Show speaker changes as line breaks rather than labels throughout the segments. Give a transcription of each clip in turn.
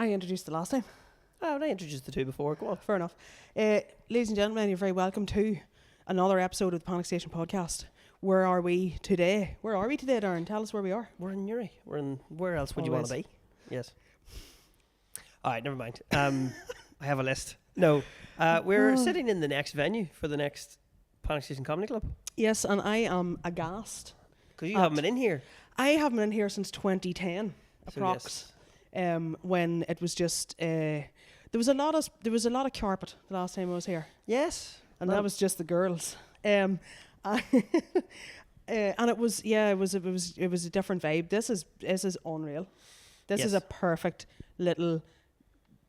I introduced the last time.
Oh, I introduced the two before. Go on.
Fair enough. Ladies and gentlemen, you're very welcome to another episode of the Panic Station podcast. Where are we today? Darren? Tell us where we are.
We're in Newry. Where else would you want to be? Yes. All right, never mind. I have a list. No, we're sitting in the next venue for the next Panic Station Comedy Club.
Yes, and I am aghast.
Because you haven't been in here.
I haven't been in here since 2010,
So
approx.
yes.
When it was just there was a lot of carpet the last time I was here.
Yes.
And that was just the girls. And it was a different vibe. This is unreal. This is a perfect little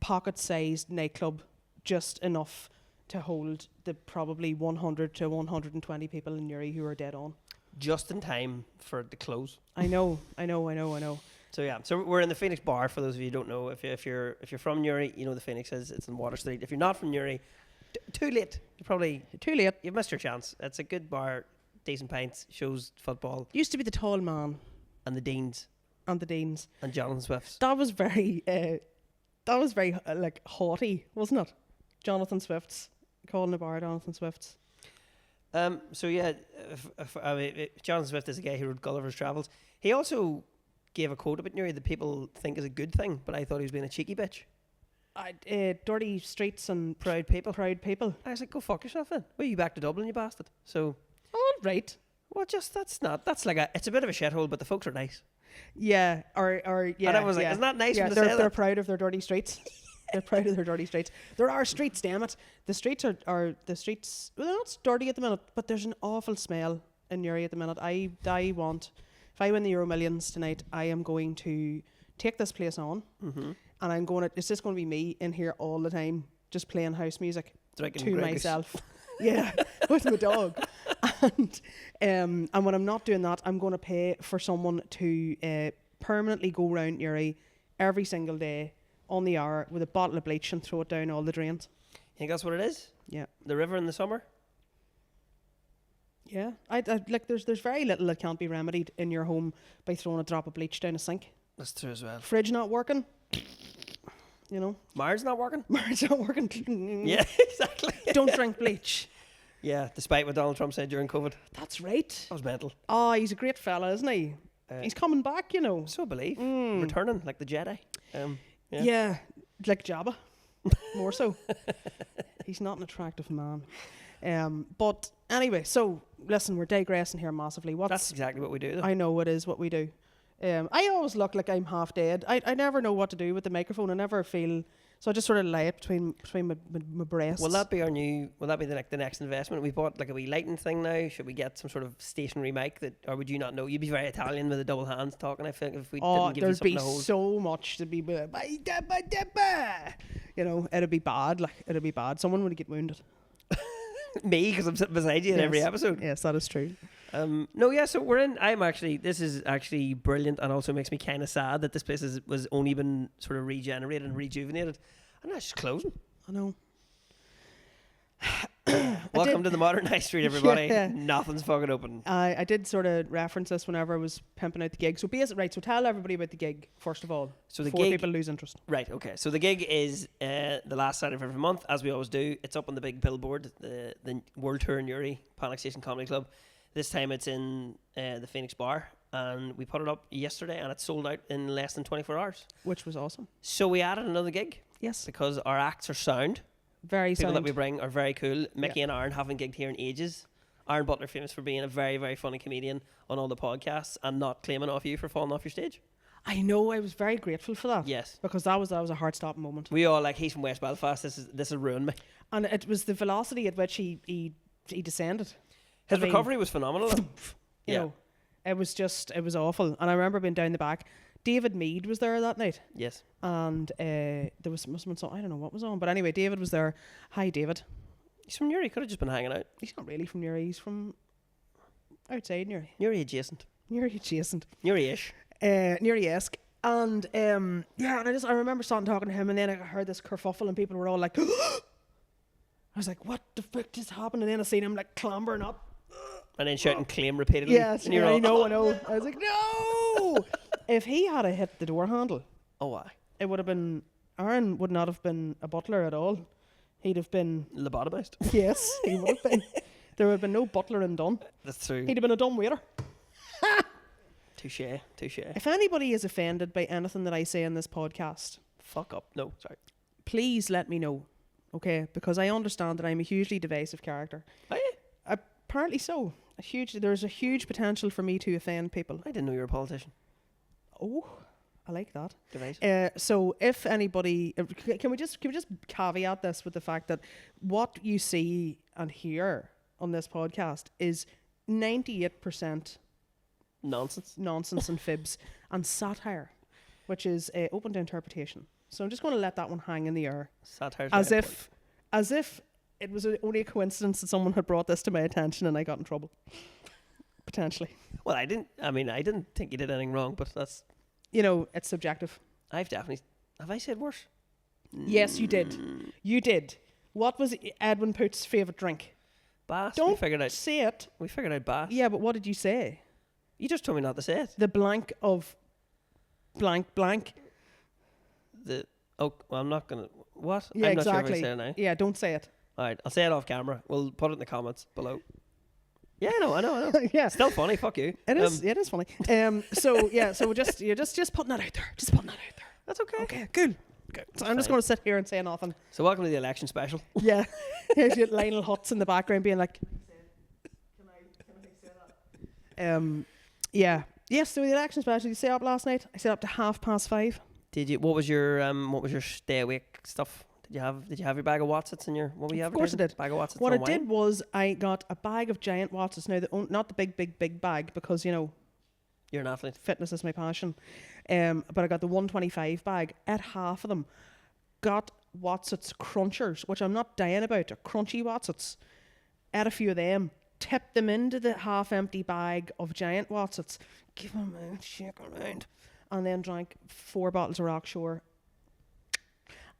pocket-sized nightclub, just enough to hold the probably 100 to 120 people in Newry who are dead on. Just
in time for it to close.
I know.
So yeah, so we're in the Phoenix Bar. For those of you who don't know, if you're from Newry, you know the Phoenix is. It's in Water Street. If you're not from Newry, too late. You've missed your chance. It's a good bar, decent pints, shows football.
Used to be the Tall Man
And the Deans.
and
Jonathan Swifts.
That was very like haughty, wasn't it? Jonathan Swifts, calling the bar Jonathan Swifts.
So yeah, Jonathan Swift is a guy who wrote Gulliver's Travels. He also gave a quote about Newry that people think is a good thing, but I thought he was being a cheeky bitch.
Dirty streets and
Proud people.
I
was like, go fuck yourself then. Well, you back to Dublin, you bastard. So,
all right.
Well, just that's like it's a bit of a shithole, but the folks are nice.
Yeah, or yeah.
And I was like, isn't that nice?
Yeah,
when they say
they're
that?
proud of their dirty streets. They're proud of their dirty streets. There are streets, damn it. The streets are the streets. Well, they're not dirty at the minute, but there's an awful smell in Newry at the minute. I want, if I win the Euro Millions tonight, I am going to take this place on, and it's just going to be me in here all the time, just playing house music
Drinking
to
Greggs.
myself. Yeah, with my dog. And when I'm not doing that, I'm going to pay for someone to permanently go round Newry every single day on the hour with a bottle of bleach and throw it down all the drains.
You think that's what it is?
Yeah.
The river in the summer?
Yeah. I like there's very little that can't be remedied in your home by throwing a drop of bleach down a sink.
That's true as well.
Fridge not working. You know.
Mire's not working?
Mire's not working.
Yeah, exactly.
Don't drink bleach.
Yeah, despite what Donald Trump said during COVID.
That's right.
That was mental.
Oh, he's a great fella, isn't he? He's coming back, you know.
So I believe. Returning, like the Jedi.
Yeah, like Jabba. More so. He's not an attractive man. But anyway, so listen, we're digressing here massively.
That's exactly what we do, though.
I know it is what we do. I always look like I'm half dead. I never know what to do with the microphone. I never feel... So I just sort of lay it between my breasts.
Will that be the next investment? We bought like a wee lighting thing now. Should we get some sort of stationary mic or would you not know? You'd be very Italian with the double hands talking. I think if we didn't give you something to hold.
There'd be so much to be, you know, it'd be bad. Like it'd be bad. Someone would get wounded.
Me, because I'm sitting beside you in every episode.
Yes, that is true.
So we're in. This is actually brilliant, and also makes me kind of sad that this place was only been sort of regenerated and rejuvenated, and that's just closing.
I know.
Welcome to the modern high street, everybody.
Yeah.
Nothing's fucking open.
I did sort of reference this whenever I was pimping out the gig. So basically, right. So tell everybody about the gig first of all.
So the
before
gig,
people lose interest.
Right. Okay. So the gig is the last Saturday of every month, as we always do. It's up on the big billboard, the World Tour Newry Panic Station Comedy Club. This time it's in the Phoenix Bar, and we put it up yesterday, and it sold out in less than 24 hours.
Which was awesome.
So we added another gig.
Yes.
Because our acts are sound.
Very
People
sound.
that we bring are very cool. Mickey and Aaron haven't gigged here in ages. Aaron Butler famous for being a very, very funny comedian on all the podcasts and not claiming off you for falling off your stage.
I know. I was very grateful for that.
Yes.
Because that was a heart-stopping moment.
We all like, he's from West Belfast. This has ruined me.
And it was the velocity at which he descended.
His recovery was phenomenal.
You know, it was awful. And I remember being down the back. David Mead was there that night.
Yes.
And there must have been some, I don't know what was on, but anyway, David was there. Hi, David.
He's from Newry. Could have just been hanging out.
He's not really from Newry. He's from outside Newry.
Newry adjacent.
Newry-ish. Newry-esque. And and I remember starting talking to him, and then I heard this kerfuffle, and people were all like, I was like, what the fuck just happened? And then I seen him like clambering up.
And then shouting claim repeatedly.
Yes,
and I
know. I was like, no! If he had hit the door handle,
oh, why?
it would have been Aaron would not have been a butler at all. He'd have been
Lobotomized.
yes, he would have been. There would have been no butler in Dun.
That's true.
He'd have been a dumb waiter.
Touche.
If anybody is offended by anything that I say in this podcast,
Fuck up. No, sorry.
please let me know, okay? Because I understand that I'm a hugely divisive character.
Are you?
Apparently so. There's a huge potential for me to offend people.
I didn't know you were a politician.
Oh, I like that.
Divisive.
So if anybody, can we just caveat this with the fact that what you see and hear on this podcast is 98%
Nonsense.
and fibs and satire, which is open to interpretation. So I'm just going to let that one hang in the air,
Satire's
as
very
if it was only a coincidence that someone had brought this to my attention and I got in trouble, potentially.
important. Well, I didn't think you did anything wrong, but that's.
It's subjective.
Have I said worse?
Yes, you did. You did. What was Edwin Poots' favourite drink?
Bass.
Don't
we figured out.
say it.
We figured out bass.
Yeah, but what did you say?
You just told me not to say it.
The blank of blank.
Well, I'm not gonna. What?
Yeah,
I'm not
exactly.
sure if I say it now.
Yeah, don't say it.
All right, I'll say it off camera. We'll put it in the comments below. Yeah, I know.
Yeah,
Still funny. Fuck you.
it is. It is funny. So you're just putting that out there. Just putting that out there.
That's okay.
Okay, cool. So I'm just
fine.
going to sit here and say nothing.
So welcome to the election special.
Yeah. Here's your Lionel Hutz in the background being like, can I say that? Yeah. Yes, so the election special, you stay up last night? I stayed up to 5:30.
Did you? What was your stay awake stuff? Did you have your bag of Watsits in your? What were you having?
Of course I did.
Bag of Watsits.
What
and
I did was I got a bag of giant Watsits. Now, not the big bag, because,
You're an athlete.
fitness is my passion. But I got the 125 bag. Ate half of them. Got Watsits Crunchers, which I'm not dying about. They're crunchy Watsits. Ate a few of them. Tipped them into the half-empty bag of giant Watsits. Give them a shake around. And then drank 4 bottles of Rockshore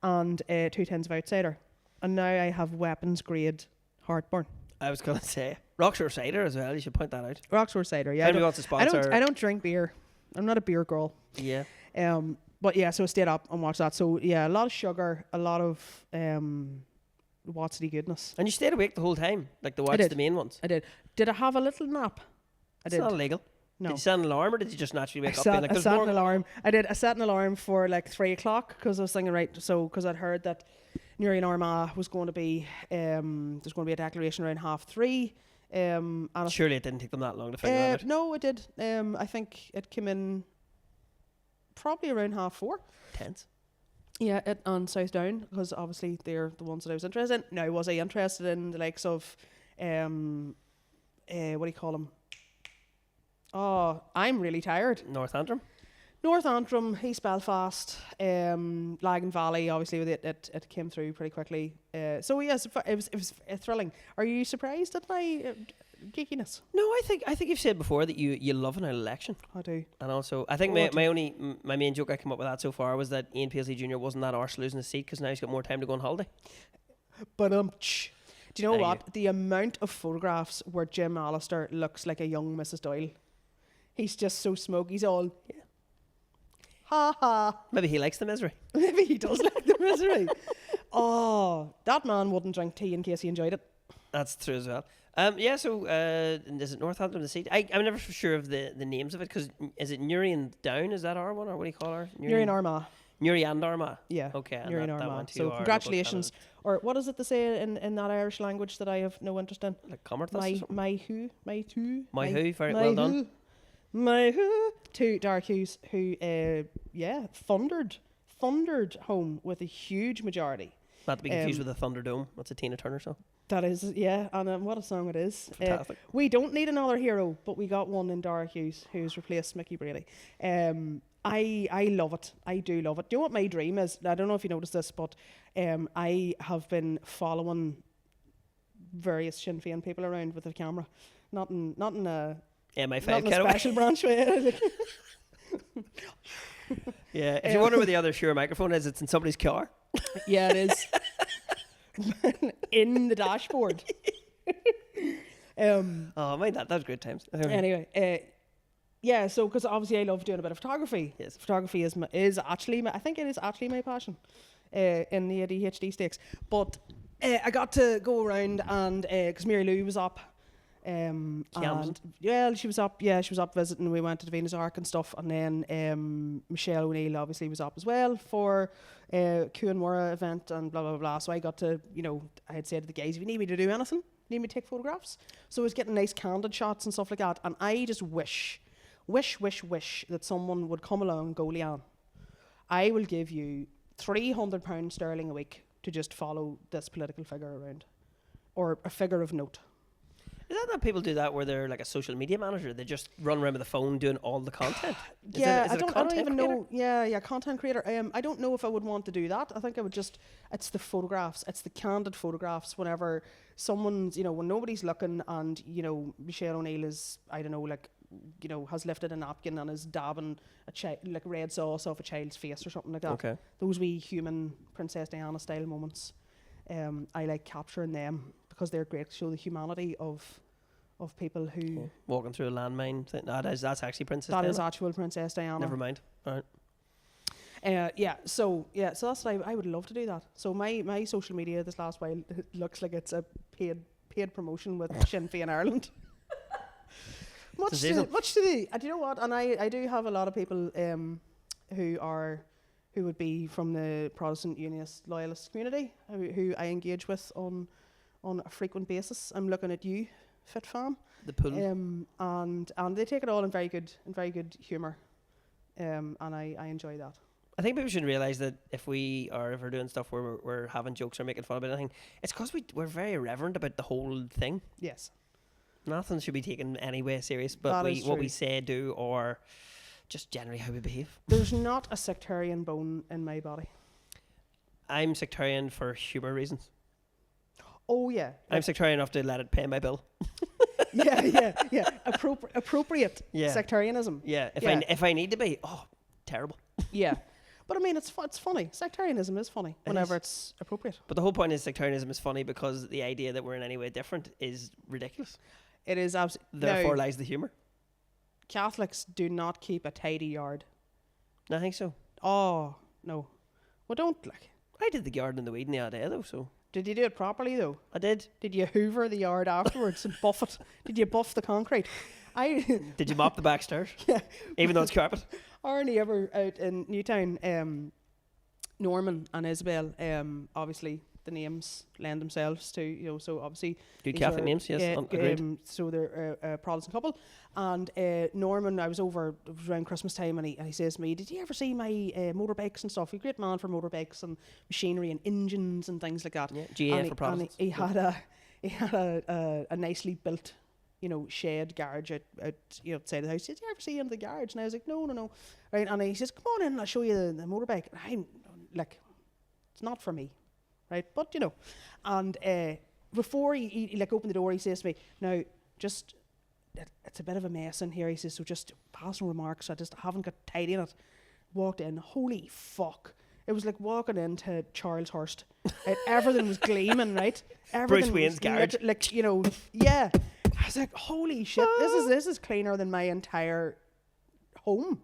and 2 tins of Outsider. And now I have weapons-grade heartburn.
I was gonna say Rockshore cider as well. You should point that out.
Rockshore cider, yeah.
Anybody wants to sponsor?
I don't drink beer. I'm not a beer girl.
Yeah.
But yeah, so I stayed up and watched that. So yeah, a lot of sugar, a lot of Watsity goodness.
And you stayed awake the whole time, like to watch
did.
the main ones.
I did. Did I have a little nap? I
It's
did.
not illegal.
No.
Did you set an alarm or did you just naturally wake up?
I
Being like,
set
"There's
an
more."
alarm. I did. I set an alarm for like 3 o'clock because I was thinking, right, so because I'd heard that Newry and Armagh was going to be, there's going to be a declaration around 3:30. And
Surely it didn't take them that long to figure that out.
no, it did. I think it came in probably around 4:30.
Tense.
Yeah, on South Down, because obviously they're the ones that I was interested in. Now, was I interested in the likes of, what do you call them? Oh, I'm really tired.
North Antrim.
North Antrim, East Belfast, Lagan Valley, obviously it came through pretty quickly. So yes, it was thrilling. Are you surprised at my geekiness?
No, I think you've said before that you love an election.
I do.
And also, I think
Oh,
my main joke I came up with that so far was that Ian Paisley Jr. wasn't that arse losing his seat because now he's got more time to go on holiday.
But do you know
There you
what? The amount of photographs where Jim Allister looks like a young Mrs. Doyle. He's just so smoky. He's all,
Yeah.
ha ha.
Maybe he likes the misery.
Maybe he does like the misery. Oh, that man wouldn't drink tea in case he enjoyed it.
That's true as well. Yeah, so is it Northampton the seat? I'm never sure of the names of it because is it Newry and Down? Is that our one or what do you call her?
Newry and Armagh.
Newry and Armagh.
Yeah.
Okay.
Newry and
that
Armagh.
went to
So
our
congratulations. Or what is it to say in that Irish language that I have no interest in?
like Commerce or something?
My who?
Very well done.
My who? To Dark Hughes, who thundered home with a huge majority.
Not to be confused with the Thunderdome. That's a Tina Turner song.
That is, yeah, and what a song it is.
Fantastic.
We don't need another hero, but we got one in Dark Hughes who's replaced Mickey Brady. I love it. I do love it. Do you know what my dream is? I don't know if you noticed this, but I have been following various Sinn Féin people around with a camera. Not in a
MI5
not in a
getaway.
special branch way.
Yeah, if you wonder where the other Shure microphone is, it's in somebody's car.
Yeah, it is. In the dashboard.
Oh, mind that. That was great times.
Anyway, yeah, so because obviously I love doing a bit of photography.
Yes.
Photography is actually I think it is actually my passion in the ADHD stakes. But I got to go around and because Mary Lou was up. And yeah, she was up. Yeah, she was up visiting. We went to the Venus Ark and stuff, and then Michelle O'Neill obviously was up as well for Cuanmora event and blah blah blah. So I got to, I had said to the guys, if you need me to do anything, need me to take photographs. So I was getting nice candid shots and stuff like that. And I just wish that someone would come along and go, Leanne, I will give you £300 sterling a week to just follow this political figure around, or a figure of note.
Is that people do that where they're like a social media manager? They just run around with a phone doing all the content?
I don't even know. Yeah, content creator. I don't know if I would want to do that. I think I would it's the photographs. It's the candid photographs whenever someone's, when nobody's looking and, Michelle O'Neill is, I don't know, like, has lifted a napkin and is dabbing like red sauce off a child's face or something like that.
Okay.
Those wee human Princess Diana style moments. I like capturing them because they're great to show the humanity of people who
walking through a landmine thing. That's actually Princess Diana.
That is actual Princess Diana.
Never mind. All right.
So that's what I would love to do that. So my social media this last while looks like it's a paid promotion with Sinn Féin Ireland. much to the do you know what? And I do have a lot of people who would be from the Protestant Unionist Loyalist community who I engage with on a frequent basis. I'm looking at you, Fit Fam.
The pool.
And they take it all in very good humour. And I enjoy that.
I think people should realise that if we're doing stuff where we're having jokes or making fun about anything, it's because we're very irreverent about the whole thing.
Yes.
Nothing should be taken anyway serious, but what we say, do, or just generally how we behave.
There's not a sectarian bone in my body.
I'm sectarian for humour reasons.
Oh yeah.
I'm sectarian enough to let it pay my bill.
yeah. Appropriate sectarianism.
Yeah. If I need to be, terrible.
Yeah. But I mean, it's funny. Sectarianism is funny whenever it's appropriate.
But the whole point is sectarianism is funny because the idea that we're in any way different is ridiculous.
It is absolutely.
Therefore lies the humour.
Catholics do not keep a tidy yard.
I think so.
Oh, no. Well, don't like.
I did the garden in the weed in the other day though, so.
Did you do it properly though?
I did.
Did you hoover the yard afterwards and buff it? Did you buff the concrete?
Did you mop the back stairs?
Yeah.
Even though it's carpet?
Our neighbour out in Newtown, Norman and Isabel, obviously the names lend themselves to, so obviously
good Catholic names, yes, agreed.
So they're a Protestant couple, and Norman, I was around Christmas time, and he says to me, "Did you ever see my motorbikes and stuff? He's a great man for motorbikes and machinery and engines and things like that."
Yeah, GA for Protestants.
And he had a nicely built, shed garage out outside the house. He said, "Did you ever see into the garage?" And I was like, no. Right, and he says, "Come on in, I'll show you the motorbike." And I'm like, it's not for me. Right, but and before he opened the door, he says to me, "Now, just it's a bit of a mess in here." He says, "So just passing remarks. I just haven't got tidy in it." Walked in, holy fuck! It was like walking into Charles Hurst. Everything was gleaming, right?
Bruce Wayne's garage,
yeah. I was like, "Holy shit! This is cleaner than my entire home."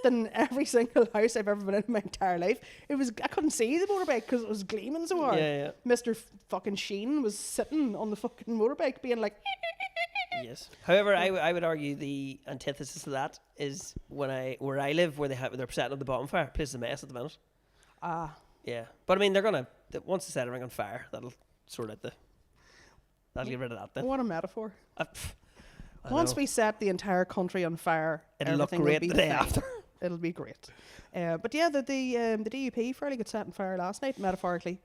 Than every single house I've ever been in my entire life. I couldn't see the motorbike because it was gleaming so hard.
Yeah.
Mr. fucking Sheen was sitting on the fucking motorbike being like...
Yes. However, I would argue the antithesis of that is where I live, where they're setting up the bonfire. Place is a mess at the minute. Yeah. But I mean, they're going to... Once they set everything on fire, that'll sort out that'll get rid of that then.
What a metaphor. Once we set the entire country on fire,
it'll look great the day after.
It'll be great. But yeah, the DUP fairly got set on fire last night, metaphorically.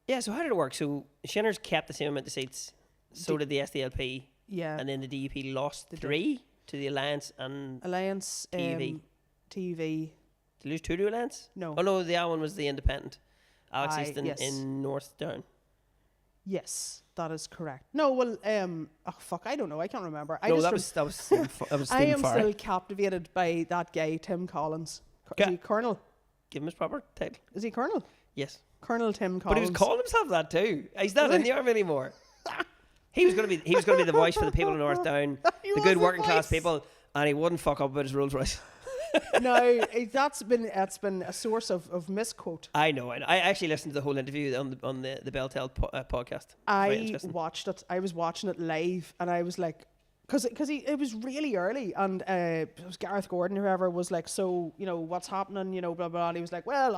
Yeah, so how did it work? So Shinners kept the same amount of seats, so did the SDLP.
Yeah.
And then the DUP lost 3 to the Alliance and TV.
TV.
Did they lose 2 to Alliance?
No.
Oh no, the other one was the Independent. Alex Easton in North Down.
Yes, that is correct. No, well, I don't know. I can't remember.
That was Stephen
I am
Farr.
still captivated by that guy, Tim Collins. Is he Colonel?
Give him his proper title.
Is he Colonel?
Yes.
Colonel Tim Collins.
But he was calling himself that too. He's not in the army anymore. He was going to be the voice for the people in North Down, the good working class people. And he wouldn't fuck up about his Rolls Royce.
No, that's been a source of misquote.
I know. I actually listened to the whole interview on the Beltel podcast.
I watched it. I was watching it live, and I was like, because it was really early, and it was Gareth Gordon, whoever, was like, so, you know, what's happening, you know, blah blah. And he was like, well,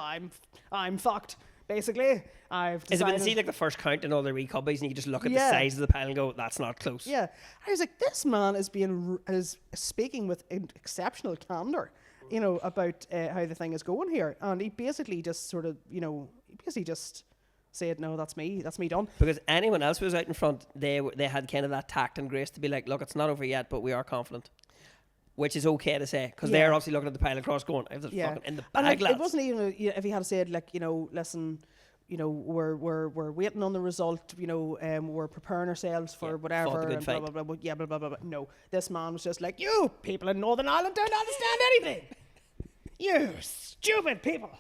I'm fucked. Basically, I've decided.
Is it when you see like the first count and all the wee cubbies, and you can just look at the size of the pile and go, that's not close.
Yeah, I was like, this man is speaking with exceptional candor, you know, about how the thing is going here, and he basically just sort of, you know, just said, no, that's me done.
Because anyone else who was out in front, they had kind of that tact and grace to be like, look, it's not over yet, but we are confident. Which is okay to say, because they're obviously looking at the pile across going, I have this fucking in the bag,
like,
lads.
it wasn't even, you know, if he had said, like, you know, listen, you know, we're waiting on the result, you know, we're preparing ourselves for whatever, and blah, blah, blah, yeah, blah, blah, blah, blah. No, this man was just like, you people in Northern Ireland don't understand anything. You stupid people.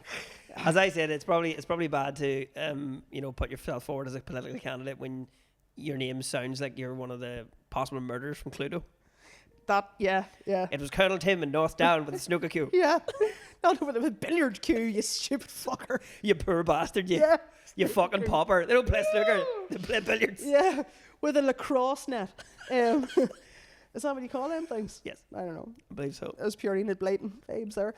As I said, it's probably bad to, you know, put yourself forward as a political candidate when your name sounds like you're one of the possible murderers from Cluedo.
Yeah.
It was Colonel Tim in North Down with a snooker cue.
Yeah. Not with a billiard cue, you stupid fucker.
You poor bastard, you. Yeah. You fucking pauper. They don't play snooker, they play billiards.
Yeah, with a lacrosse net. Is that what you call them things?
Yes.
I don't know.
I believe so.
It was pure Enid Blyton vibes there.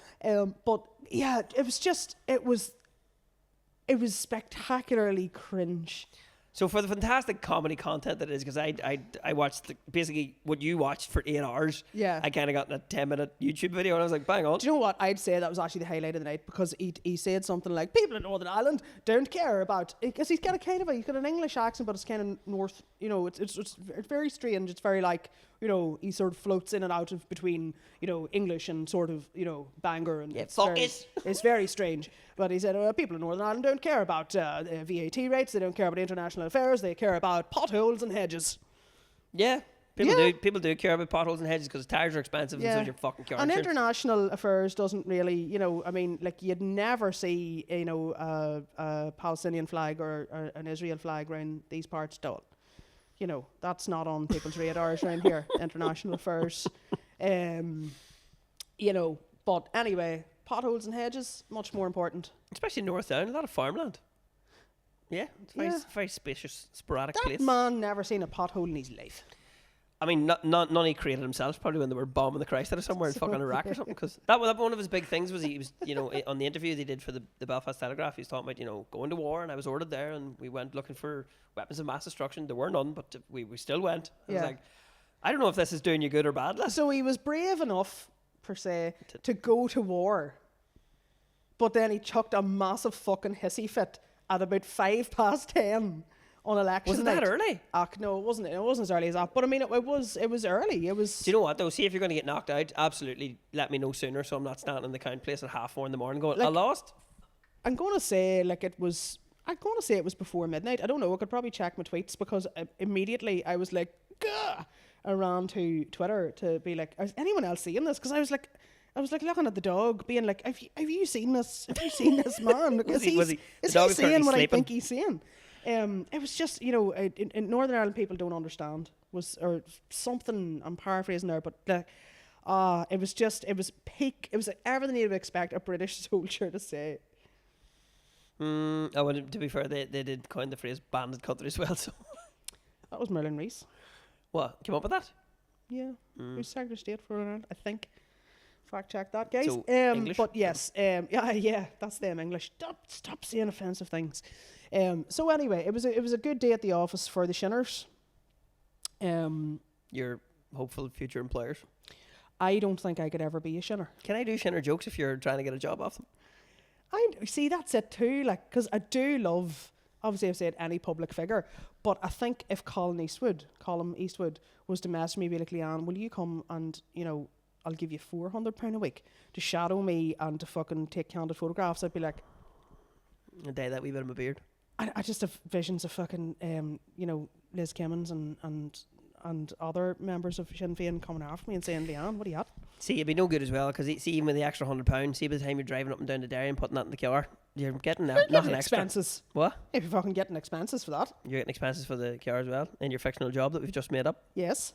But yeah, it was spectacularly cringe.
So for the fantastic comedy content that it is, because I watched basically what you watched for 8 hours.
Yeah.
I kind of got in a 10-minute YouTube video and I was like, bang on.
Do you know what? I'd say that was actually the highlight of the night, because he said something like, people in Northern Ireland don't care about, because he's got he's got an English accent, but it's kind of North, you know, it's very strange. It's very like, you know, he sort of floats in and out of between, you know, English and sort of, you know, Bangor, and it's very strange. But he said, people in Northern Ireland don't care about VAT rates, they don't care about international affairs, they care about potholes and hedges.
Yeah. People do care about potholes and hedges because tires are expensive and so your fucking car
and
insurance.
International affairs doesn't really, you know, I mean, like, you'd never see, you know, a Palestinian flag or an Israel flag around these parts at all. You know, that's not on people's radars around here, international affairs. You know, but anyway, potholes and hedges, much more important.
Especially North Down, a lot of farmland. Yeah, it's very spacious, sporadic place.
That man never seen a pothole in his life.
I mean, none he created himself, probably when they were bombing the Christ out of somewhere in fucking Iraq or something. Because that one of his big things was he was, you know, on the interview they did for the Belfast Telegraph, he was talking about, you know, going to war, and I was ordered there, and we went looking for weapons of mass destruction. There were none, but we still went. I was like, I don't know if this is doing you good or bad.
So he was brave enough, per se, to go to war, but then he chucked a massive fucking hissy fit at about 10:05 on election night.
Was it that early?
No, it wasn't. It wasn't as early as that. But I mean, it was early. It was.
Do you know what though? See, if you're going to get knocked out, absolutely let me know sooner, so I'm not standing in the count place at 4:30 in the morning going, like, I lost.
I'm going to say it was before midnight. I don't know. I could probably check my tweets, because immediately I was like, gah! I ran to Twitter to be like, is anyone else seeing this? Because I was like looking at the dog, being like, have you seen this? Have you seen this man?
Is he
seeing what
sleeping?
I think he's seeing? It was just, you know, in Northern Ireland people don't understand, or something, I'm paraphrasing there, but it was peak, it was like everything you'd expect a British soldier to say.
To be fair, they did coin the phrase bandit country as well, so.
That was Merlin Rees.
What, came up with that?
Yeah, he was Secretary of State for Ireland, I think. Fact check that, guys.
So, English?
But yes, yeah, that's them English. Stop saying offensive things. So anyway, it was a good day at the office for the Shinners.
Your hopeful future employers.
I don't think I could ever be a Shinner.
Can I do Shinner jokes if you're trying to get a job off them?
I see, that's it too. Like, because I do love. Obviously, I've said any public figure, but I think if Colin Eastwood was to message me, be like, Leanne, will you come and, you know, I'll give you £400 a week to shadow me and to fucking take candid photographs, I'd be like,
a day that wee bit of my beard.
I just have visions of fucking, you know, Liz Kimmins and other members of Sinn Féin coming after me and saying, Leanne, what are you at?
See, it'd be no good as well, because see, even with the extra £100, see, by the time you're driving up and down to Derry and putting that in the car, you're getting nothing extra.
Expenses.
What?
If you're fucking getting expenses for that.
You're getting expenses for the car as well, in your fictional job that we've just made up.
Yes.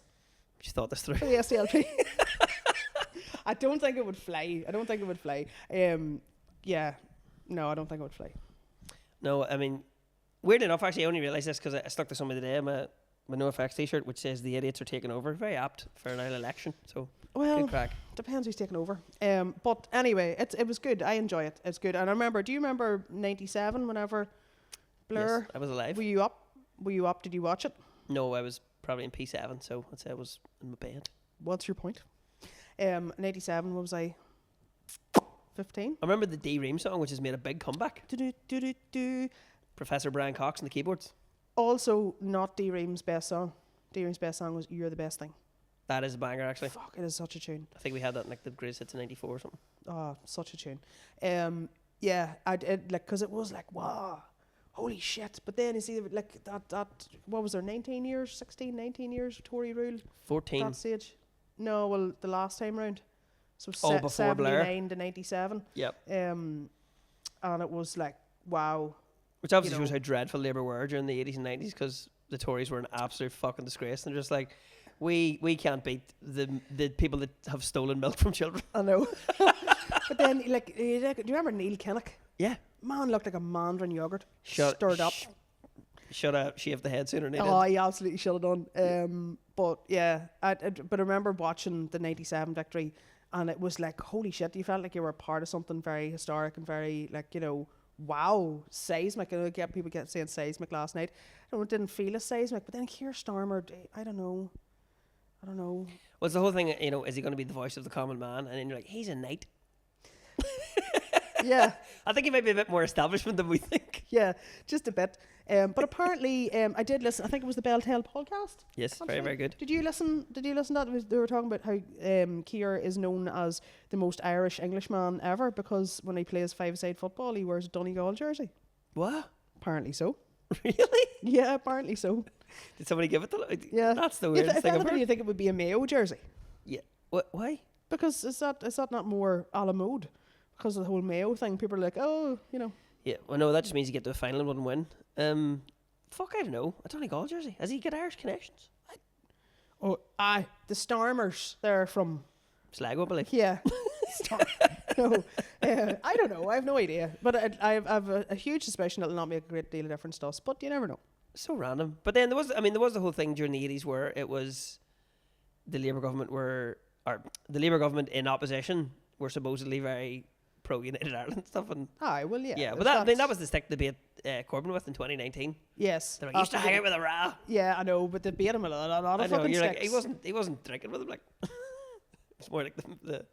You thought this through.
For the SDLP. I don't think it would fly. I don't think it would fly. Yeah. No, I don't think it would fly.
No, I mean, weird enough, actually, I only realised this because I stuck to somebody today, my NoFX t-shirt, which says the idiots are taking over. Very apt for an Irish election. So,
Well,
good crack.
depends who's taking over. But anyway, it was good. I enjoy it. It's good. And I remember, do you remember 97 whenever Blur?
Yes, I was alive.
Were you up? Were you up? Did you watch it?
No, I was probably in P7, so I'd say I was in my bed.
What's your point? 97, what was I? 15?
I remember the D Ream song, which has made a big comeback.
Do-do-do-do-do.
Professor Brian Cox on the keyboards.
Also, not D Ream's best song. D Ream's best song was You're the Best Thing.
That is a banger, actually.
Fuck, it is such a tune.
I think we had that in like the greatest hits in '94 or something.
Oh, such a tune. Yeah, because it was like, wow, holy shit. But then you see, like, that what was there, 19 years, 16, 19 years, Tory rule?
14.
That stage? No, well, the last time round. So
Before Blair.
79 to 97.
Yep.
And it was like, wow.
Which obviously shows how dreadful Labour were during the 80s and 90s, because the Tories were an absolute fucking disgrace. And they're just like, we can't beat the people that have stolen milk from children.
I know. But then, like, do you remember Neil Kinnock?
Yeah.
Man looked like a mandarin yogurt.
Shut-
stirred up.
Should have shaved the head sooner than he
Oh,
did.
he absolutely should have done. But yeah, but I remember watching the 97 victory, and it was like, holy shit, you felt like you were a part of something very historic and very, like, you know, wow, seismic. I get people saying seismic last night. It didn't feel as seismic, but then Keir Starmer, I don't know.
Well, it's the whole thing, you know, is he going to be the voice of the common man? And then you're like, he's a knight.
Yeah.
I think he might be a bit more establishment than we think.
Yeah, just a bit. But apparently, I did listen. I think it was the Bell Tell podcast.
Yes, very, very good.
Did you listen? Did you listen to that? They were talking about how Keir is known as the most Irish Englishman ever because when he plays five-a-side football, he wears a Donegal jersey.
What?
Apparently so.
Really?
Yeah, apparently so.
Did somebody give it to?
Yeah,
that's the weirdest
if
thing I've
anything,
heard.
you think it would be a Mayo jersey?
Yeah. What? Why?
Because is that not more a la mode? Because of the whole Mayo thing, people are like, oh, you know.
Yeah. Well, no, that just means you get to a final and wouldn't win. Fuck, I don't know. A Donegal jersey. Has he got Irish connections?
The Starmers, they're from
Sligo, I believe.
Yeah. No, I don't know. I have no idea. But I have a huge suspicion it'll not make a great deal of difference to us. But you never know.
So random. But then there was the whole thing during the 80s where it was the Labour government in opposition were supposedly very pro United Ireland stuff. And
Aye, well, yeah.
yeah, but that was the stick debate Corbyn with in 2019.
Yes.
They're like, he used to hang out with a ra.
Yeah, I know, but they beat him a lot
I
of
know,
fucking
you're
sticks.
like, he wasn't drinking with him, like. It's more like the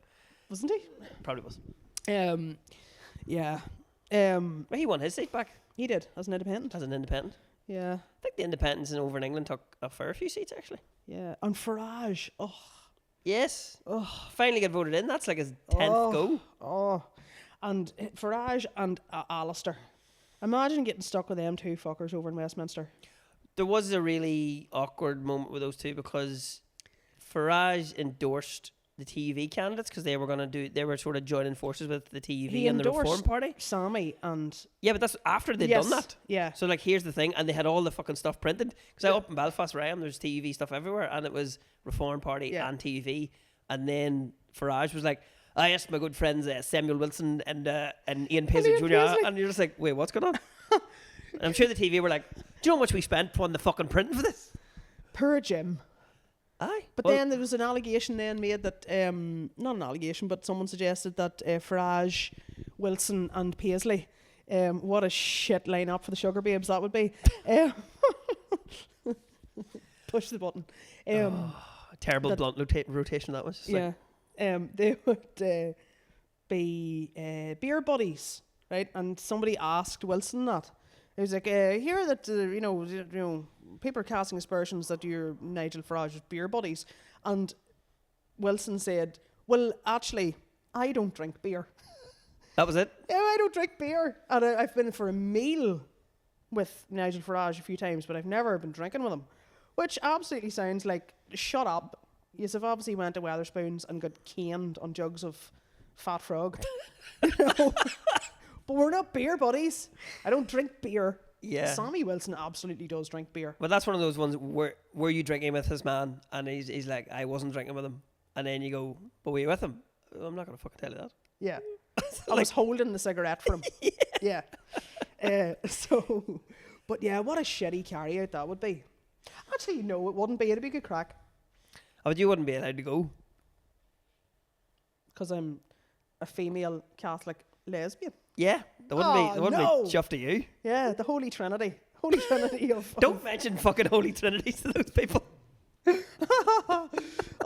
Wasn't he?
probably was.
Yeah.
Well, he won his seat back
He did, as an independent.
as an independent.
Yeah.
I think the independents over in England took a fair few seats, actually.
Yeah. And Farage. Oh.
Yes. Finally got voted in. That's like his 10th go.
Oh. And Farage and Alistair. Imagine getting stuck with them two fuckers over in Westminster.
There was a really awkward moment with those two because Farage endorsed the TV candidates because they were sort of joining forces with the TV
He
and the Reform
endorsed
Party.
Sammy and...
Yeah, but that's after they'd done that.
Yeah.
So, like, here's the thing, and they had all the fucking stuff printed. Because up in Belfast where I am, there's TV stuff everywhere, and it was Reform Party and TV. And then Farage was like, yes, my good friends Samuel Wilson and Ian Paisley Jr. And you're just like, wait, what's going on? And I'm sure the TV were like, do you know how much we spent on the fucking printing for this?
Per Jim.
Aye.
But then there was an allegation then made that, not an allegation, but someone suggested that Farage, Wilson and Paisley, what a shit lineup for the Sugar Babes that would be. Push the button.
Terrible blunt rotation that was.
Yeah. They would be beer buddies, right? And somebody asked Wilson that. He was like, hear that, you know, people are casting aspersions that you're Nigel Farage's beer buddies. And Wilson said, well, actually, I don't drink beer.
That was it?
Yeah, I don't drink beer. And I've been for a meal with Nigel Farage a few times, but I've never been drinking with him. Which absolutely sounds like, shut up. You've obviously went to Weatherspoons and got caned on jugs of Fat Frog. You know? But we're not beer buddies. I don't drink beer.
Yeah.
Sammy Wilson absolutely does drink beer.
But that's one of those ones where were you drinking with his man? And he's like, I wasn't drinking with him. And then you go, but were you with him? I'm not going to fucking tell you that.
Yeah. I was holding the cigarette for him. Yeah. But yeah, what a shitty carry out that would be. Actually, no, it wouldn't be. It'd be good crack.
Oh, but you wouldn't be allowed to go.
Because I'm a female Catholic lesbian.
Yeah, there wouldn't be chuffed to you.
Yeah, the Holy Trinity. Holy Trinity of...
Don't mention fucking Holy Trinities to those people.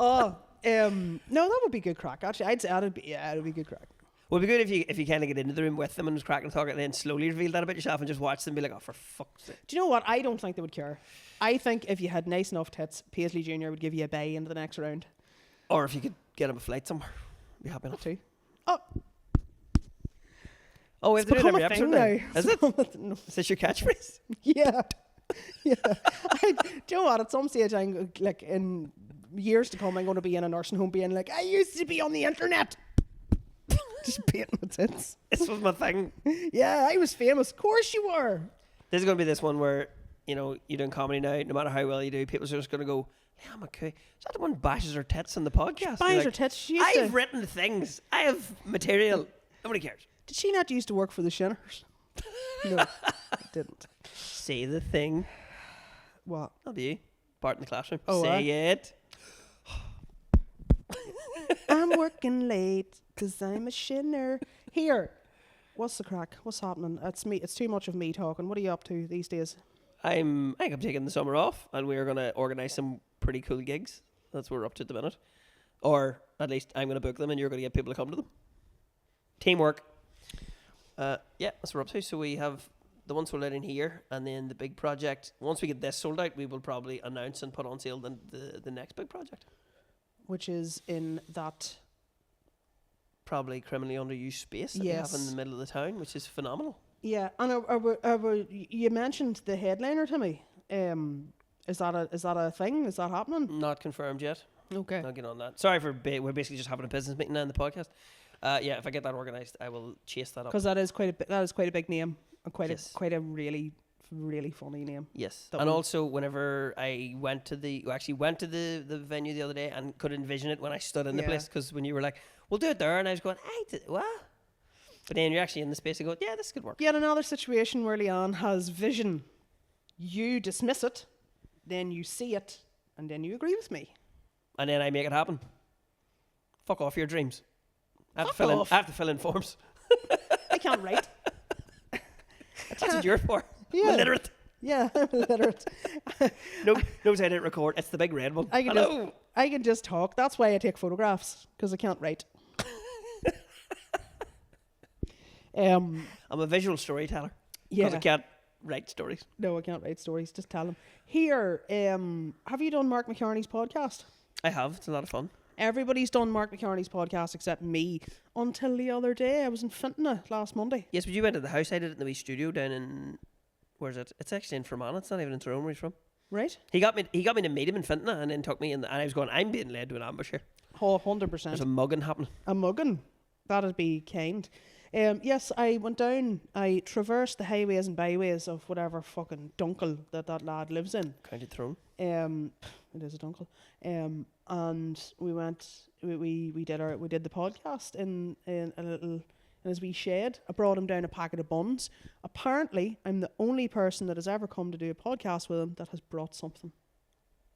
No, that would be good crack. Actually, I'd say it'd be good crack.
Well, it'd be good if you kind of get into the room with them and was cracking talk and then slowly reveal that about yourself and just watch them and be like, oh, for fuck's sake.
Do you know what? I don't think they would care. I think if you had nice enough tits, Paisley Jr. would give you a bay into the next round.
Or if you could get him a flight somewhere, be happy enough.
Too.
Oh, we have to do it every episode now. Is it?
No.
Is this your catchphrase?
Yeah. Yeah. Do you know what? At some stage, I'm like, in years to come, I'm going to be in a nursing home being like, I used to be on the internet. Just painting my tits.
This was my thing.
Yeah, I was famous. Of course you were.
This is going to be this one where, you know, you're doing comedy now, no matter how well you do, people are just going to go, yeah, I'm okay. Is that the one bashes her tits on the podcast?
Bashes her tits? She used
I've written things. I have material. Nobody cares.
Did she not used to work for the Shinners? No, I didn't.
Say the thing.
What?
That'll be you. Bart in the classroom.
Oh,
say it.
I'm working late because I'm a shinner. Here, what's the crack? What's happening? It's me. It's too much of me talking. What are you up to these days?
I think I'm taking the summer off, and we're going to organise some pretty cool gigs. That's what we're up to at the minute. Or at least I'm going to book them, and you're going to get people to come to them. Teamwork. Yeah, that's what we're up to. So we have the one sold out in here, and then the big project. Once we get this sold out, we will probably announce and put on sale the next big project.
Which is in that...
Probably criminally underused space that we have in the middle of the town, which is phenomenal.
Yeah, and you mentioned the headliner to me. Is that a thing? Is that happening?
Not confirmed yet.
Okay.
I'll get on that. Sorry for we're basically just having a business meeting now in the podcast. Yeah, if I get that organised, I will chase that up.
Because that is quite a big name, and quite a really funny name.
Yes, and also whenever I went to the venue the other day and could envision it when I stood in the place, because when you were like, "We'll do it there," and I was going, "What?" But then you're actually in the space and go, "Yeah, this could work."
Yet another situation where Leanne has vision. You dismiss it, then you see it, and then you agree with me.
And then I make it happen. Fuck off your dreams. I have to fill in forms.
I can't write.
That's what you're for.
Yeah.
Illiterate.
Yeah, I'm illiterate.
Knows how to record. It's the big red one.
I can just talk. That's why I take photographs, because I can't write.
I'm a visual storyteller. Because I can't write stories.
No, I can't write stories. Just tell them. Here, have you done Mark McCartney's podcast?
I have. It's a lot of fun.
Everybody's done Mark McCartney's podcast except me. Until the other day, I was in Fintona last Monday.
Yes, but you went to the house. I did it in the wee studio down in... Where's it? It's actually in Fermanagh. It's not even in Tyrone where he's from.
Right.
He got me to meet him in Fintona and then took me in. And I was going, I'm being led to an ambush here.
Oh, 100%.
There's a mugging happening.
A mugging? That'd be kind. Yes, I went down. I traversed the highways and byways of whatever fucking dunkel that lad lives in.
County Tyrone.
It is a dunkel. And we went. We did the podcast in a little in his wee shed. I brought him down a packet of buns. Apparently, I'm the only person that has ever come to do a podcast with him that has brought something.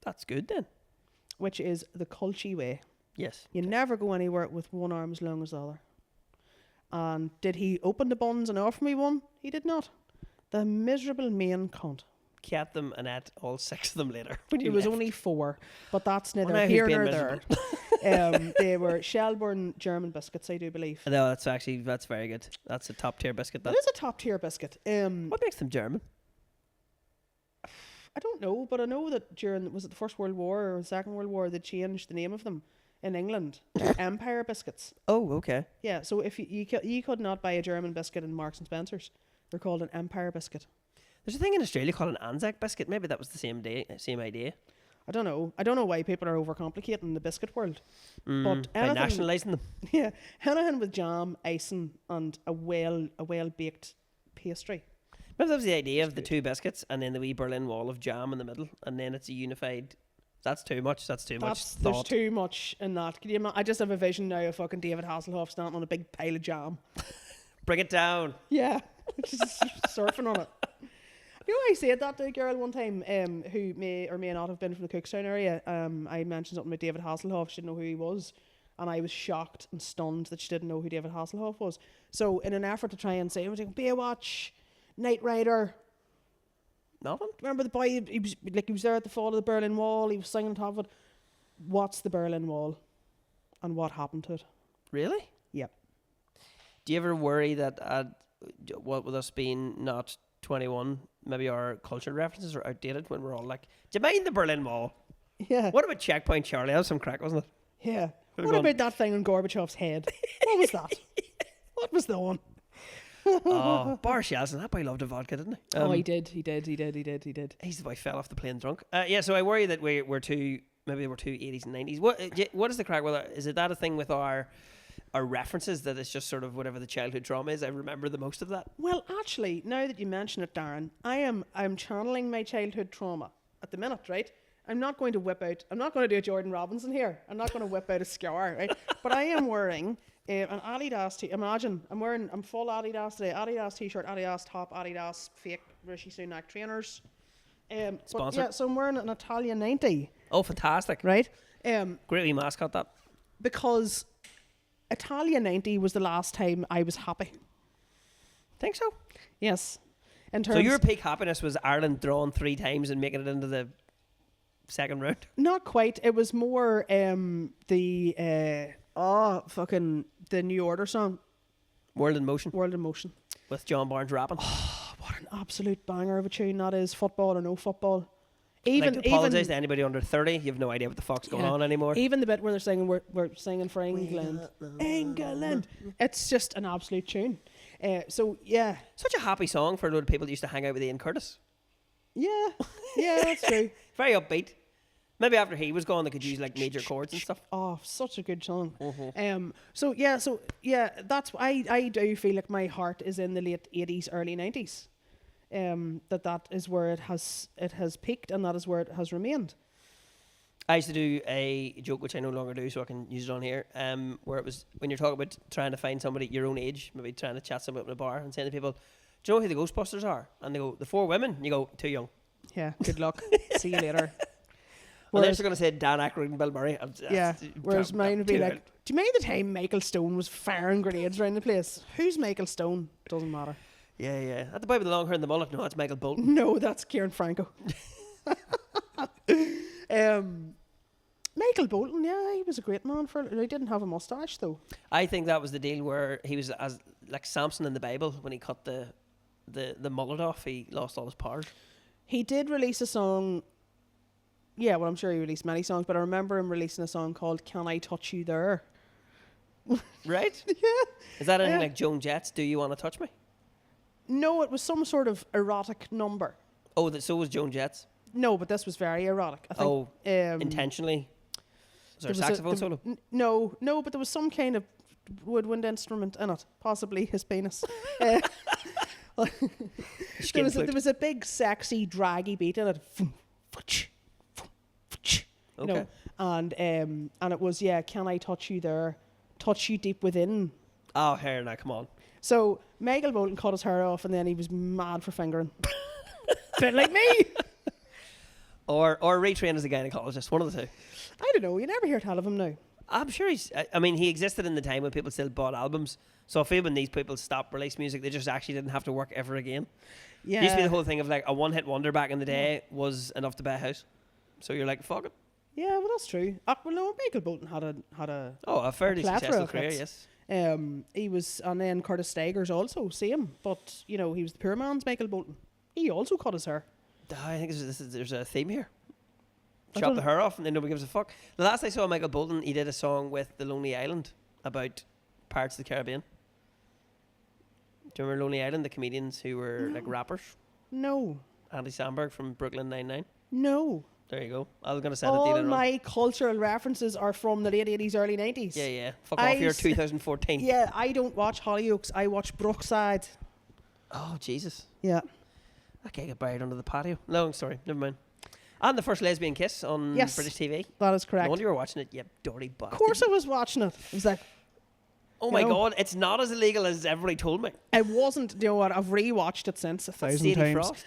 That's good then.
Which is the culture way.
Yes.
You never go anywhere with one arm as long as the other. And did he open the buns and offer me one? He did not. The miserable main cunt.
Cat them and ate all 6 of them later.
It was only 4, but that's neither here nor there. They were Shelburne German biscuits, I do believe.
No, that's very good. That's a top tier biscuit.
It is a top tier biscuit.
What makes them German?
I don't know, but I know that during the First World War or the Second World War, they changed the name of them in England to Empire biscuits.
Oh, okay.
Yeah, so if you could not buy a German biscuit in Marks and Spencer's, they're called an Empire biscuit.
There's a thing in Australia called an Anzac biscuit. Maybe that was the same idea.
I don't know why people are overcomplicating the biscuit world. But
by nationalising them.
Yeah, anything with jam, icing, and a well baked pastry.
Maybe that was the idea of the 2 biscuits and then the wee Berlin Wall of jam in the middle, and then it's a unified That's too much. That's too much
There's
thought.
too much in that. Can you I just have a vision now of fucking David Hasselhoff standing on a big pile of jam.
Bring it down.
Yeah, just surfing on it. You know, I said that to a girl one time who may or may not have been from the Cookstown area. I mentioned something about David Hasselhoff. She didn't know who he was. And I was shocked and stunned that she didn't know who David Hasselhoff was. So in an effort to try and say, I was like, Baywatch, Knight Rider.
Nothing.
Remember the boy, he was there at the fall of the Berlin Wall. He was singing on top of it. What's the Berlin Wall? And what happened to it?
Really?
Yep.
Do you ever worry that what with us being not 21, maybe our cultural references are outdated when we're all like, do you mind the Berlin Wall?
Yeah.
What about Checkpoint Charlie? That was some crack, wasn't it?
Yeah.
Could've
What
gone-
about that thing on Gorbachev's head? What was that? What was the one?
Oh, Boris Yeltsin. That boy loved a vodka, didn't he?
He did.
He's the boy fell off the plane drunk. Yeah, so I worry that we're too, maybe we're too 80s and 90s. What is the crack with is it that a thing with our references that it's just sort of whatever the childhood trauma is? I remember the most of that.
Well, actually, now that you mention it, Darren, I'm channeling my childhood trauma at the minute, right? I'm not going to do a Jordan Robinson here. I'm not going to whip out a scar, right? But I am wearing an Adidas imagine, I'm full Adidas today. Adidas t-shirt, Adidas top, Adidas fake Rishi Sunak trainers.
Sponsored?
Yeah, so I'm wearing an Italian 90.
Oh, fantastic.
Right?
Great wee mascot, that.
Because Italia 90 was the last time I was happy.
Think so?
Yes.
So your peak happiness was Ireland drawing 3 times and making it into the second round?
Not quite. It was more the New Order song.
World in Motion.
World in Motion.
With John Barnes rapping.
What an absolute banger of a tune that is, football or no football.
Apologise to anybody under 30. You have no idea what the fuck's going on anymore.
Even the bit where they're singing, we're singing for England. England. It's just an absolute tune. So, yeah.
Such a happy song for a load of people that used to hang out with Ian Curtis.
Yeah. Yeah, that's true.
Very upbeat. Maybe after he was gone, they could use like major chords and stuff.
Oh, such a good song.
Mm-hmm.
So that's I do feel like my heart is in the late 80s, early 90s. That is where it has peaked, and that is where it has remained.
I used to do a joke which I no longer do, so I can use it on here. Where it was when you're talking about trying to find somebody your own age, maybe trying to chat somebody up in a bar and saying to people, "Do you know who the Ghostbusters are?" And they go, "The 4 women." And you go, "Too young."
Yeah. Good luck. See you later.
Well, they're going to say Dan Aykroyd and Bill Murray.
Yeah. Whereas mine would be like, do you mind the time Michael Stone was firing grenades around the place? Who's Michael Stone? Doesn't matter.
Yeah. At the boy with the long hair and the mullet. No, that's Michael Bolton.
No, that's Kieran Franco. Michael Bolton, yeah, he was a great man he didn't have a mustache though.
I think that was the deal where he was as like Samson in the Bible when he cut the mullet off. He lost all his powers.
He did release a song. Yeah, well, I'm sure he released many songs, but I remember him releasing a song called "Can I Touch You There?"
Right?
Yeah.
Is that anything like Joan Jett's "Do You Want to Touch Me"?
No, it was some sort of erotic number.
Oh, so was Joan Jett's.
No, but this was very erotic. I think.
Intentionally. Was there a saxophone solo?
No, but there was some kind of woodwind instrument in it, possibly his penis. There was a big, sexy, draggy beat in it. You know, and it was, can I touch you there? Touch you deep within.
Oh, hair now, come on.
So Michael Bolton cut his hair off, and then he was mad for fingering. Bit like me.
Or retrain as a gynecologist, one of the two.
I don't know. You never hear tell of him now.
I'm sure he existed in the time when people still bought albums. So I feel when these people stopped release music, they just actually didn't have to work ever again.
Yeah.
It used to be the whole thing of like a one-hit wonder back in the day was enough to buy a house. So you're like, fuck it.
Yeah, well, that's true. Well, no, Michael Bolton had
a fairly
plethora
successful
of
career,
hits.
yes.
He was, and then Curtis Stigers also, same. But, he was the poor man's Michael Bolton. He also cut his hair.
I think there's a theme here. Chop the hair off and then nobody gives a fuck. The last I saw Michael Bolton, he did a song with The Lonely Island about Pirates of the Caribbean. Do you remember Lonely Island, the comedians who were like rappers?
No.
Andy Samberg from Brooklyn Nine-Nine.
No.
There you go. I was going to say that.
All my cultural references are from the late 80s, early 90s.
Yeah. Fuck off, you're 2014.
Yeah, I don't watch Hollyoaks. I watch Brookside.
Oh, Jesus.
Yeah.
That guy got buried under the patio. Long story. Never mind. And the first lesbian kiss on
Yes.
British TV.
That is correct.
No wonder you were watching it, you dirty bastard.
Of course I was watching it. It was like,
Oh my
know.
God, it's not as illegal as everybody told me.
it wasn't, you know what, I've rewatched it since 1,000
Sadie
times.
Frost.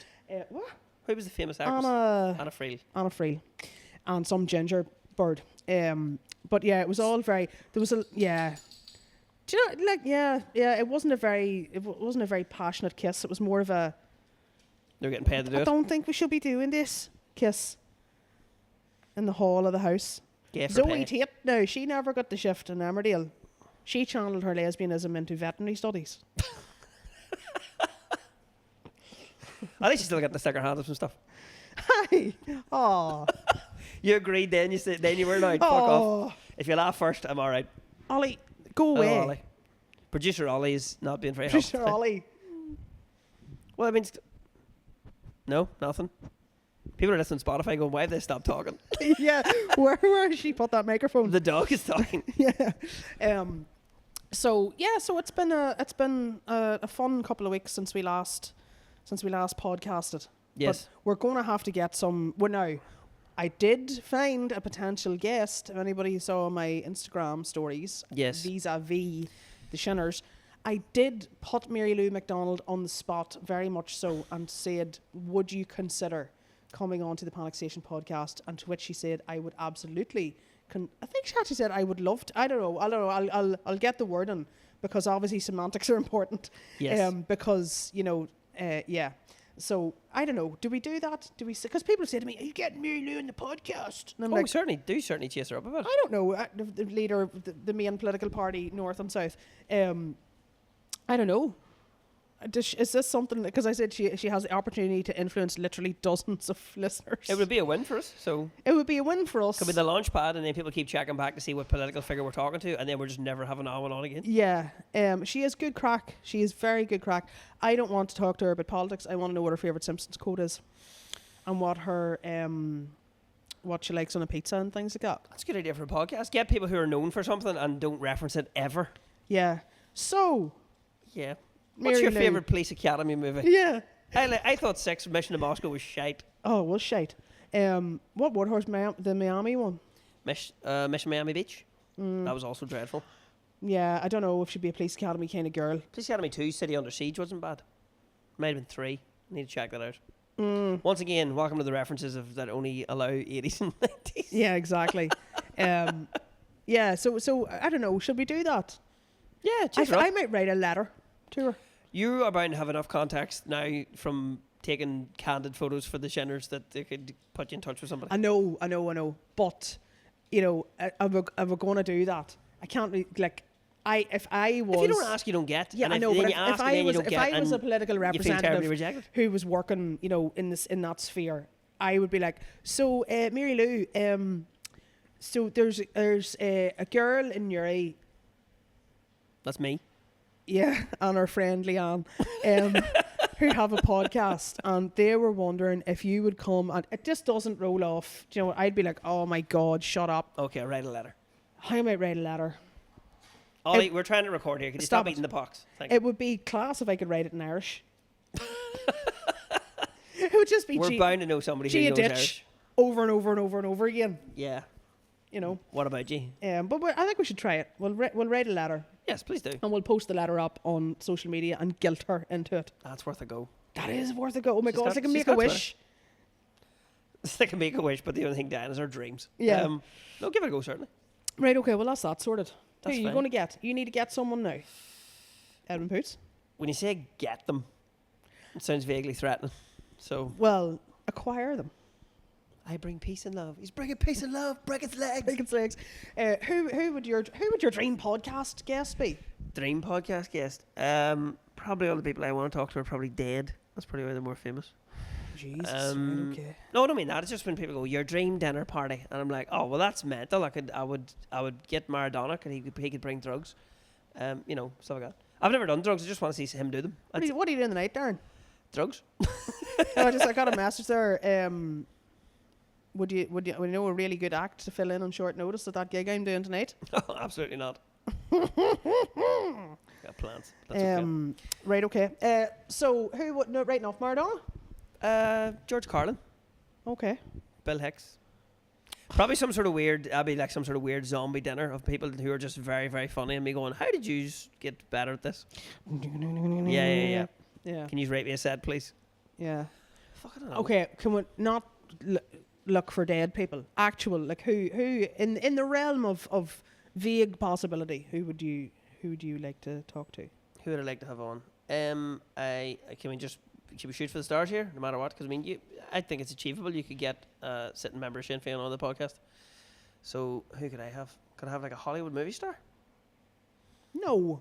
What?
Who was the famous actress?
Anna
Friel.
Friel. And some ginger bird. But yeah, it was all very, there was a, yeah. Do you know, like, yeah, it wasn't a very passionate kiss. It was more of a,
They're getting paid to do
I
it.
don't think we should be doing this kiss in the hall of the house.
Gay for
Zoe
pay.
Tate, no, she never got the shift in Emmerdale. She channeled her lesbianism into veterinary studies.
At least you still got the sticker handles and stuff.
Hi. Oh.
You agreed then, then you were allowed. Fuck off. If you laugh first, I'm alright.
Ollie, go
Hello,
away.
Ollie. Producer Ollie is not being very
Producer
helpful.
Ollie.
Well, I mean, no, nothing. People are listening to Spotify going, why have they stopped talking?
Yeah, where has she put that microphone?
The dog is talking.
Yeah. So it's been a fun couple of weeks since we last podcasted.
Yes.
But we're going to have to get some. Well, now, I did find a potential guest. If anybody saw my Instagram stories,
Yes.
vis-a-vis the Shinners, I did put Mary Lou McDonald on the spot, very much so, and said, "Would you consider coming on to the Panic Station podcast?" And to which she said, "I would absolutely." I think she actually said, "I would love to." I don't know. I'll get the word in, because obviously semantics are important.
Yes.
Because yeah. So I don't know. Do we do that? Do we? Because people say to me, "Are you getting Mary Lou in the podcast?" And I'm
Oh,
like,
we certainly chase her up about it.
I don't know. The leader of the main political party, North and South. I don't know. Is this something? Because I said she has the opportunity to influence literally dozens of listeners.
It would be a win for us. So
It would be a win for us.
could be the launch pad, and then people keep checking back to see what political figure we're talking to, and then we're just never having that one on again.
Yeah. She is good crack. She is very good crack. I don't want to talk to her about politics. I want to know what her favourite Simpsons quote is, and what her what she likes on a pizza and things like that.
That's a good idea for a podcast. Get people who are known for something and don't reference it ever.
Yeah. So.
Yeah.
Mary
What's your
Lou.
favourite Police Academy movie?
Yeah.
I thought 6 Mission to Moscow was shite.
Oh, well, shite. What Woodhorse, the Miami one?
Mission Miami Beach. That was also dreadful.
Yeah, I don't know if she'd be a police academy kind of girl.
Police Academy 2, City Under Siege wasn't bad. Might have been 3. Need to check that out. Once again, welcome to the references of that only allow 80s and 90s.
Yeah, exactly. Yeah, so I don't know. Should we do that?
Yeah, cheers, Rob.
I might write a letter to her.
You are bound to have enough context now from taking candid photos for the Shinners that they could put you in touch with somebody.
I know. But, if we're going to do that, I can't if I was.
If you don't ask, you don't get.
Yeah,
and
I know.
Then
But
you ask,
if
and
I
then
was,
you don't
if
get,
I was a
and
political
you feel terribly
representative
rejected.
who was working, in that sphere, I would be like, so Mary Lou, so there's a girl in Newry.
That's me.
Yeah, and our friend Leanne, who have a podcast, and they were wondering if you would come, and it just doesn't roll off. Do you know what? I'd be like, oh my God, shut up.
Okay, write a letter.
I might write a letter.
Ollie, we're trying to record here. Can you
Stop
stop
it.
eating the pox? Thank you.
It would be class if I could write it in Irish. It would just be
We're bound to know somebody who knows
ditch
Irish.
over and over and over and over again.
Yeah.
You know.
What about you?
But I think we should try it. We'll write a letter,
Yes, please do.
and we'll post the letter up on social media and guilt her into it.
That's worth a go.
That is worth a go. Oh my
She's
God,
got-
it's like a
she's
make a
got
wish.
They can make a wish, but the only thing dying is our dreams.
Yeah.
No, give it a go, certainly.
Right, okay, well that's that sorted.
That's
Who are you
fine.
going to get? You need to get someone now. Edwin Poots?
When you say get them, it sounds vaguely threatening. So,
Well, acquire them.
I bring peace and love. He's bringing peace and love. Break its legs.
Break its legs. Who would your dream podcast guest be?
Dream podcast guest. Probably all the people I want to talk to are probably dead. That's probably why they're more famous.
Jesus. Okay.
No, I don't mean that. It's just when people go, your dream dinner party, and I'm like, oh well, that's mental. I would get Maradona, and he could bring drugs, stuff like that. I've never done drugs. I just want to see him do them.
What are you doing tonight, Darren?
Drugs?
I got a message there. Would you know a really good act to fill in on short notice at that gig I'm doing tonight?
Oh, absolutely not. Got plans. That's okay.
Right, okay. So who would no right now? Maradona?
George Carlin.
Okay.
Bill Hicks. Probably some sort of weird. I'd be like some sort of weird zombie dinner of people who are just very, very funny, and me going, "How did you get better at this?" Yeah.
Yeah.
Can you rate me a set, please?
Yeah.
Fuck, I don't know.
Okay, can we not look for dead people? Actual, like who in the realm of vague possibility, who would you like to talk to?
Who would I like to have on? Should we shoot for the stars here, no matter what? Because I mean, I think it's achievable. You could get sitting member of Sinn Féin on the podcast. So who could I have? Could I have like a Hollywood movie star?
No.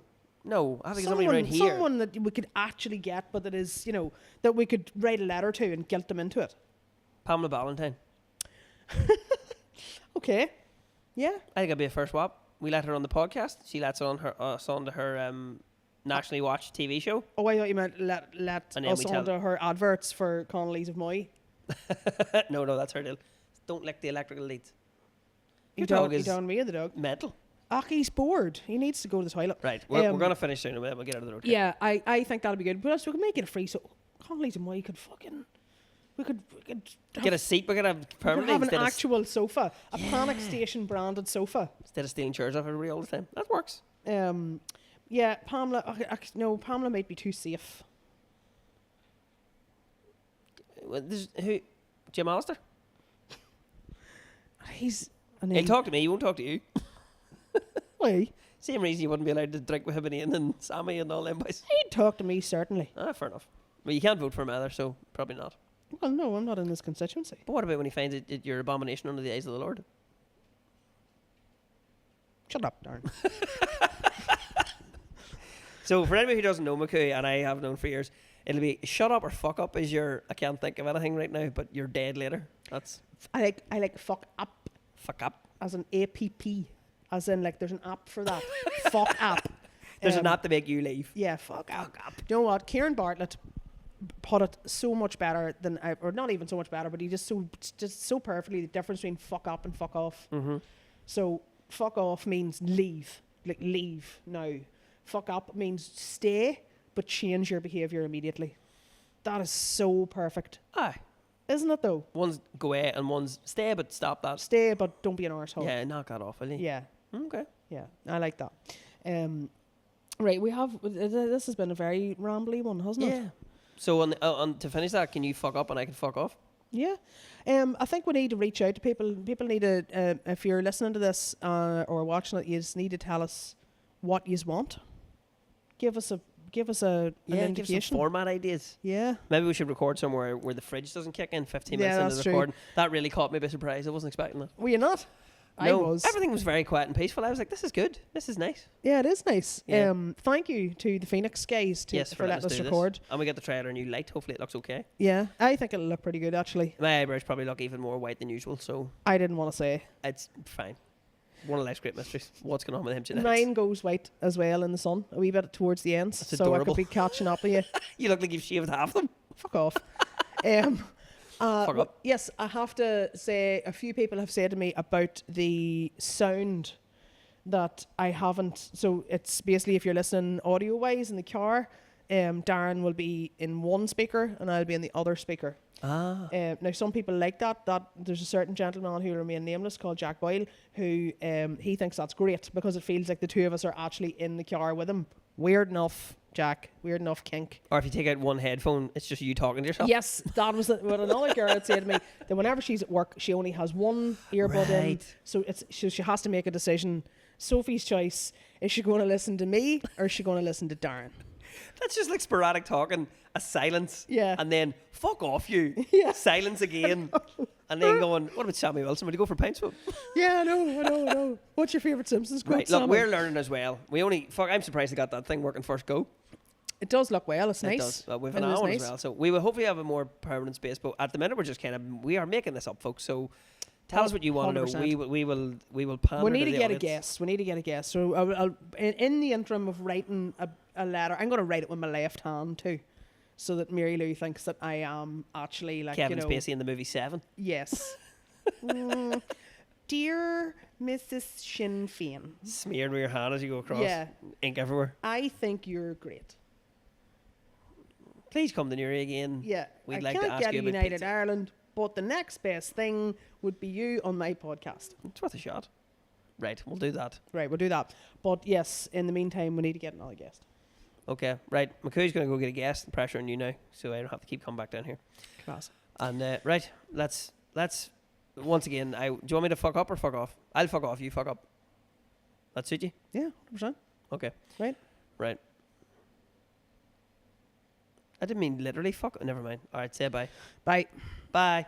I think somebody around here.
Someone that we could actually get, but that is, that we could write a letter to and guilt them into it.
Pamela Ballantyne.
Okay. Yeah.
I think I'd be a first swap. We let her on the podcast. She lets us onto her nationally watched TV show.
Oh, I thought you meant let us onto her adverts for Connolly's of Moy.
No, that's her deal. Don't lick the electrical leads.
You telling me or the dog?
Mental.
He's bored. He needs to go to the toilet.
Right. We're going to finish soon. We'll get out of the road.
Yeah, I think that'll be good. But we can make it a free, so Connolly's and Moy could fucking... We could
get a seat. We could have permanently.
We could have an actual sofa. A Panic Station branded sofa.
Instead of stealing chairs off everybody all the time. That works.
Yeah, Pamela... No, Pamela might be too safe.
Well, who? Jim Alistair?
He's...
He'll talk to me. He won't talk to you.
Why?
Same reason you wouldn't be allowed to drink with him and Ian and Sammy and all them boys.
He'd talk to me, certainly.
Fair enough. Well, you can't vote for him either, so probably not.
Well, no, I'm not in this constituency.
But what about when he finds it your abomination under the eyes of the Lord?
Shut up, darn.
So for anybody who doesn't know McCoy, and I have known for years, it'll be shut up or fuck up is your... I can't think of anything right now, but you're dead later. That's...
I like fuck up.
Fuck up.
As an APP. As in, like, there's an app for that. Fuck app.
There's an app to make you leave.
Yeah, fuck up. You know what? Kieran Bartlett put it so much better than... or not even so much better, but he just so perfectly the difference between fuck up and fuck off.
Mm-hmm.
So, fuck off means leave. Like, leave now. Fuck up means stay, but change your behaviour immediately. That is so perfect.
Aye.
Isn't it, though?
One's go away and one's stay, but stop that.
Stay, but don't be an arsehole.
Yeah, knock that off, will you?
Yeah.
Okay.
Yeah, I like that. Right, we have... This has been a very rambly one, hasn't it?
Yeah. So on to finish that, can you fuck up and I can fuck off?
Yeah. I think we need to reach out to people. People need to... if you're listening to this or watching it, you just need to tell us what you want. Give us an indication.
Give some format ideas.
Yeah.
Maybe we should record somewhere where the fridge doesn't kick in 15 minutes into the recording. That really caught me by surprise. I wasn't expecting that.
Were you not?
No,
I was.
Everything was very quiet and peaceful. I was like, this is good. This is nice.
Yeah, it is nice.
Yeah.
Thank you to the Phoenix guys for letting us record.
This. And we get to try out our new light. Hopefully it looks okay.
Yeah, I think it'll look pretty good, actually.
My eyebrows probably look even more white than usual, so...
I didn't want to say.
It's fine. One of life's great mysteries. What's going on with him tonight?
Mine goes white as well in the sun, a wee bit towards the ends.
That's
so
adorable.
I could be catching up with you.
You look like you've shaved half them.
Fuck off.
Fuck up.
Yes, I have to say a few people have said to me about the sound that I haven't. So it's basically if you're listening audio wise in the car, Darren will be in one speaker and I'll be in the other speaker. Now some people like that. There's a certain gentleman who will remain nameless called Jack Boyle who he thinks that's great because it feels like the two of us are actually in the car with him. Weird enough, Jack. Weird enough, kink.
Or if you take out one headphone, it's just you talking to yourself.
Yes, that was what another girl had said to me. That whenever she's at work, she only has one earbud in, so she has to make a decision. Sophie's choice: is she going to listen to me or is she going to listen to Darren?
That's just like sporadic talking, a silence,
Yeah.
and then fuck off you,
Yeah.
silence again, and then going, what about Sammy Wilson? Would you go for pints with him?
Yeah, I know. What's your favourite Simpsons quote?
Right, look,
Sammy?
we're learning as well. I'm surprised they got that thing working first go.
It does look well. It's
It
nice.
does. Well, we've
And
an
it is
hour
nice.
as well, so we will hopefully have a more permanent space. But at the minute, we are making this up, folks. So tell us what you want to know.
100%.
We will pander
We need
to
to
the
get a
audience.
guest. So I'll in the interim of writing a letter, I'm going to write it with my left hand too, so that Mary Lou thinks that I am actually like
Kevin Spacey in the movie Seven.
Yes. Dear Mrs. Sinn Féin,
Smeared with your hand as you go across.
Yeah.
Ink everywhere.
I think you're great.
Please come to Newry again.
Yeah.
We'd
I
like
can't
to ask
get
you
a
about
United
pizza.
Ireland, But the next best thing would be you on my podcast.
It's worth a shot. Right, we'll do that.
Right, we'll do that. But yes, in the meantime, we need to get another guest.
Okay, right. McCooey's going to go get a guest. The pressure on you now, so I don't have to keep coming back down here.
Class.
And right, let's once again. Do you want me to fuck up or fuck off? I'll fuck off. You fuck up. That suit you?
Yeah, 100%.
Okay.
Right.
Right. I didn't mean literally fuck. Never mind. All right. Say bye.
Bye.
Bye.